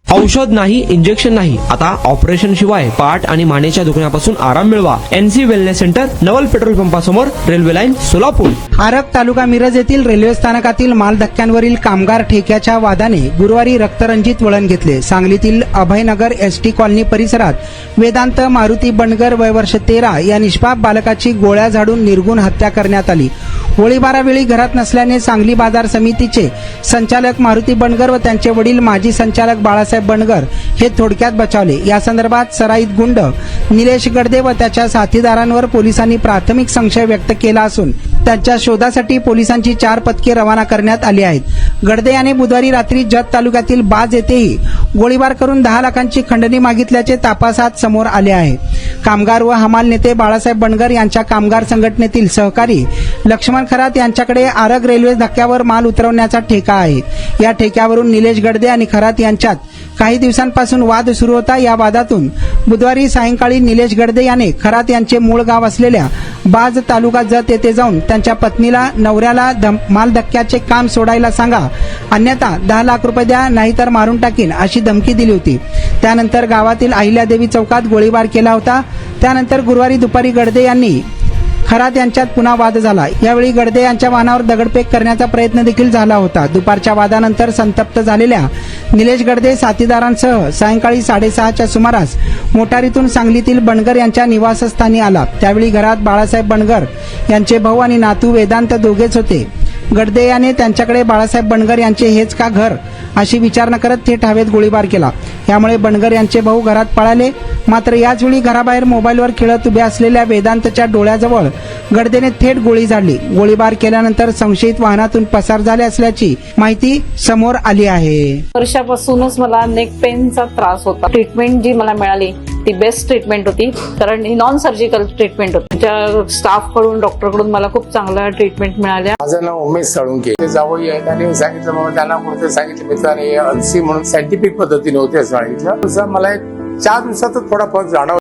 औषध नाही, इंजेक्शन नाही, आता ऑपरेशन शिवाय पाठ आणि मानेच्या दुखण्यापासून आराम मिळवा. NC वेलनेस सेंटर, नवल petrol पंपासमोर, railway line, Solapur. Arag तालुका मिरज येथील रेल्वे स्थानकातील माल धक्क्यांवरील कामगार ठेक्याच्या वादाने गुरुवारी रक्तरंजित वळण घेतले. सांगलीतील अभयनगर ST कॉलनी परिसरात वेदांत मारुती बंडगर वय वर्ष 13 या निष्पाप बालकाची गोळ्या झाडून निर्गुण हत्या करण्यात आली. गोळीबारावेळी घरात नसल्याने सांगली बाजार समितीचे संचालक मारुती बंडगर व त्यांचे वडील माजी संचालक बाळासाहेब बंडगर हे थोडक्यात बचावले. या संदर्भात सराईत गुंड निलेश गडदे व त्याच्या साथीदारांवर पोलिसांनी प्राथमिक संशय व्यक्त केला असून त्यांच्या शोधासाठी पोलिसांची 4 पथके रवाना करण्यात आली आहेत. गडदे याने बुधवारी रात्री जत तालुक्यातील बाज येथेही गोळीबार करून 10 लाखांची खंडणी मागितल्याचे तपासात समोर आले आहे. कामगार व हमाल नेते बाळासाहेब बंडगर यांच्या कामगार संघटनेतील सहकारी लक्ष्मण खरात यांच्याकडे आरग रेल्वे धक्क्यावर माल उतरवण्याचा ठेका आहे. या ठेक्यावरून निलेश गडदे आणि खरात यांच्यात काही दिवसांपासून वाद सुरू होता. या वादातून बुधवारी सायंकाळी निलेश गडदे याने खरात यांचे मूळ गाव असलेल्या बाज तालुका जत येथे जाऊन त्यांच्या पत्नीला नवऱ्याला माल धक्क्याचे काम सोडायला सांगा, अन्यथा 10 लाख रुपये द्या, नाहीतर मारून टाकीन अशी धमकी दिली होती. त्यानंतर गावातील अहिल्यादेवी चौकात गोळीबार केला होता. त्यानंतर गुरुवारी दुपारी गडदे यांनी खरात यांच्यात पुन्हा वाद झाला. यावेळी गडदे यांच्या वाहनावर दगडफेक करण्याचा प्रयत्न देखील झाला होता. दुपारच्या वादानंतर संतप्त झालेल्या निलेश गडदे साथीदारांसह सायंकाळी 6:30च्या सुमारास मोटारीतून सांगलीतील बंडगर यांच्या निवासस्थानी आला. त्यावेळी घरात बाळासाहेब बंडगर यांचे भाऊ आणि नातू वेदांत दोघेच होते. गडदे याने त्यांच्याकडे बाळासाहेब बंडगर यांचे हेच का घर अशी विचारणा करत थेट हवेत गोळीबार केला. यामुळे बंडगर यांचे भाऊ घरात पळाले. मात्र याच वेळी घराबाहेर मोबाईलवर खेळत उभ्या असलेल्या वेदांतच्या डोळ्याजवळ गडदेने थेट गोळी झाडली. गोळीबार केल्यानंतर संशयित वाहनातून पसार झाले असल्याची माहिती समोर आली आहे. वर्षापासूनच मला नेक पेनचा त्रास होता. ट्रीटमेंट जी मला मिळाली ती बेस्ट ट्रीटमेंट होती, कारण ही नॉन सर्जिकल ट्रीटमेंट होती. त्या स्टाफ कडून, डॉक्टर कडून मला खूप चांगल्या ट्रीटमेंट मिळाल्या. माझं नाव उमेश साळुंके. ते जावई आहेत आणि सांगितलं बाबा त्यांना कुठे सांगितलं मित्राने अन्सी म्हणून सायंटिफिक पद्धतीने होते असं सांगितलं. मला 4 दिवसातच थोडा फरक जाणवला.